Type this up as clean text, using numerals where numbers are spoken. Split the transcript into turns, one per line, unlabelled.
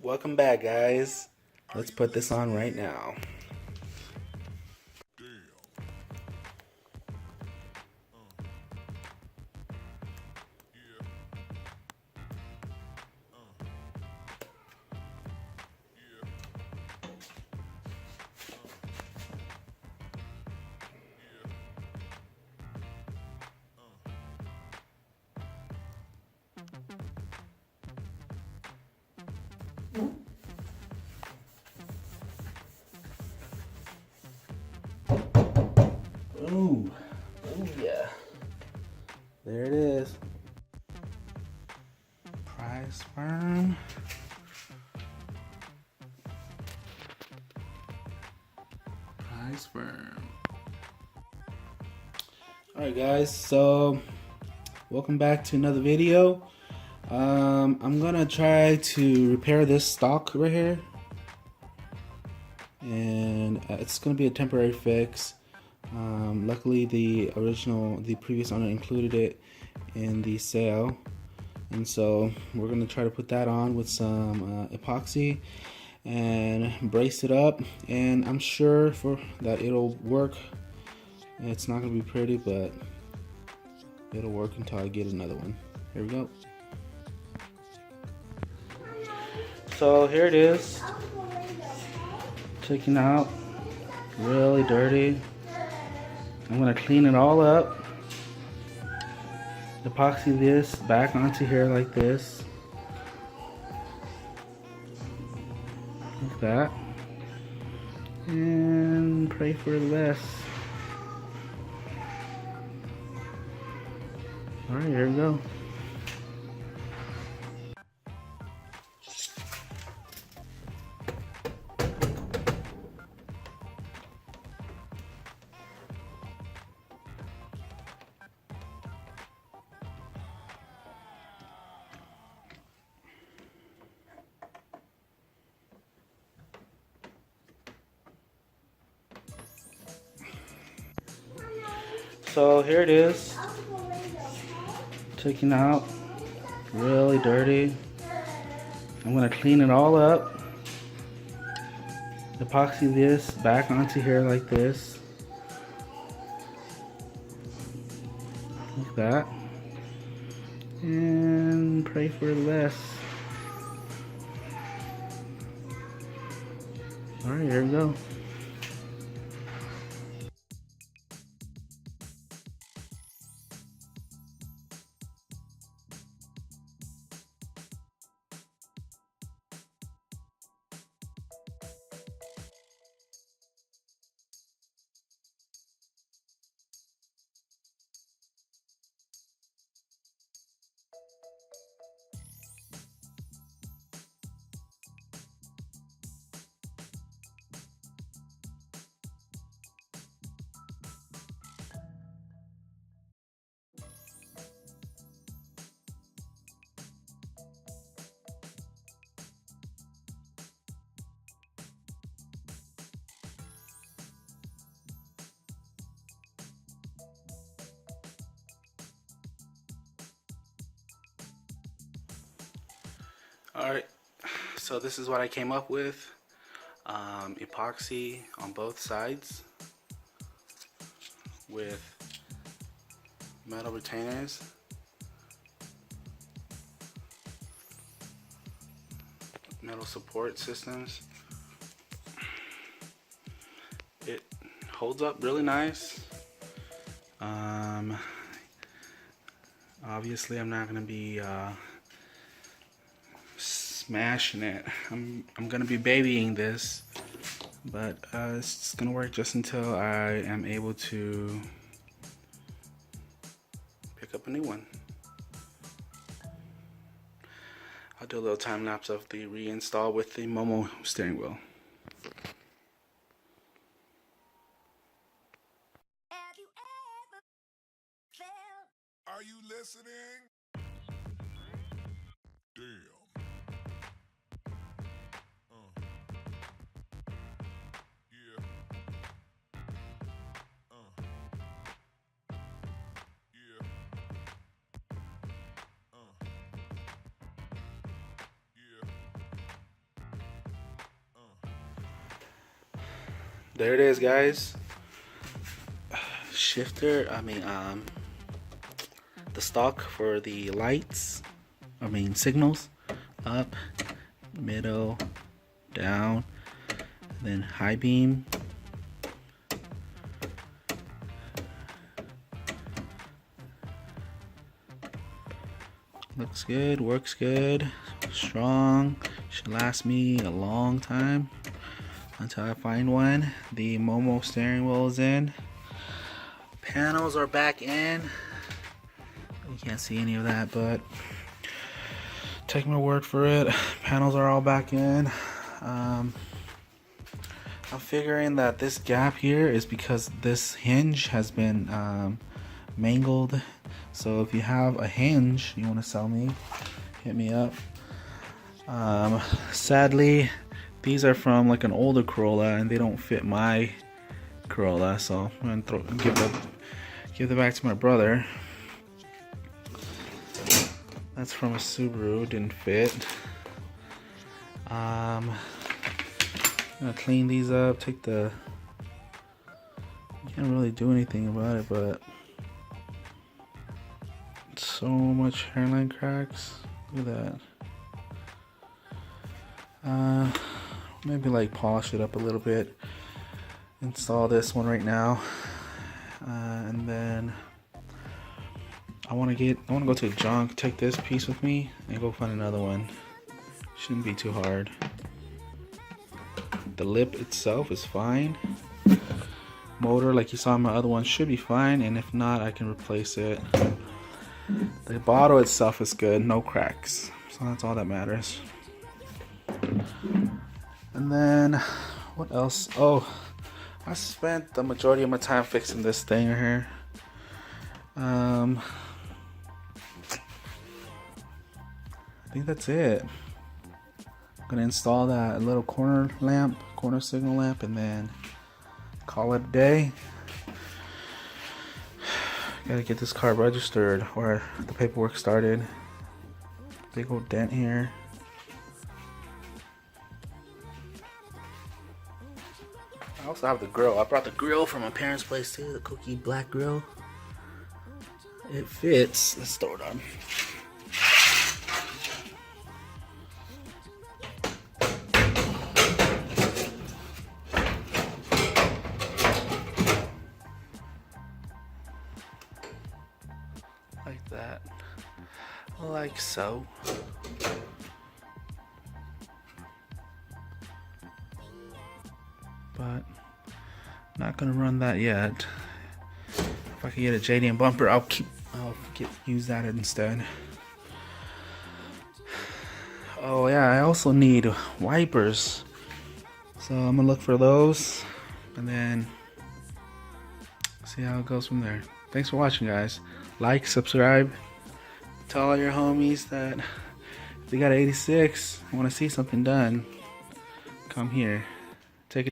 Welcome back, guys. Let's put this on right now. Ooh, ooh yeah. There it is. Price firm. Price firm. Alright guys, so welcome back to another video. I'm gonna try to repair this Stalk right here. And it's gonna be a temporary fix. Luckily the previous owner included it in the sale, and so we're gonna try to put that on with some epoxy and brace it up, and I'm sure that it'll work. It's not gonna be pretty, but it'll work until I get another one. Here we go. So here it is, taken out, really dirty. I'm gonna clean it all up, epoxy this back onto here like this, like that, and pray for the best. Alright, here we go. So here it is, taken out, really dirty. I'm gonna clean it all up, epoxy this back onto here like this, like that, and pray for the best. Alright, here we go. Alright, so this is what I came up with. Epoxy on both sides with metal retainers, metal support systems. It holds up really nice. Obviously I'm not gonna be smashing it. I'm gonna be babying this, but it's gonna work just until I am able to pick up a new one. I'll do a little time lapse of the reinstall with the Momo steering wheel.
Are you listening? Damn. Yeah. Yeah. Yeah.
there it is, guys. Shifter, the stalk for the lights, signals, up, middle, down, then high beam. Looks good, works good, strong, should last me a long time until I find one. The Momo steering wheel is in. Panels are back in. You can't see any of that, but take my word for it. Panels are all back in. I'm figuring that this gap here is because this hinge has been mangled. So if you have a hinge you want to sell me, hit me up. Sadly, these are from like an older Corolla and they don't fit my Corolla, so I'm gonna give them back to my brother. That's from a Subaru, didn't fit. I'm gonna clean these up, take the, can't really do anything about it, but so much hairline cracks. Look at that. Maybe like polish it up a little bit. Install this one right now, and then I want to go to junk, take this piece with me, and go find another one. Shouldn't be too hard. The lip itself is fine. Motor, like you saw in my other one, should be fine, and if not, I can replace it. The bottle itself is good, no cracks, so that's all that matters. And then what else? Oh, I spent the majority of my time fixing this thing right here. I think that's it. I'm gonna install that little corner signal lamp, and then call it a day. Gotta get this car registered or the paperwork started. Big old dent here. I also have the grill. I brought the grill from my parents' place too, the cookie black grill. It fits. Let's throw it on. Like that. Like so. But not gonna run that yet. If I can get a JDM bumper, I'll use that instead. Oh yeah, I also need wipers, so I'm gonna look for those and then see how it goes from there. Thanks for watching, guys. Like, subscribe, tell all your homies that if they got an 86, want to see something done, come here.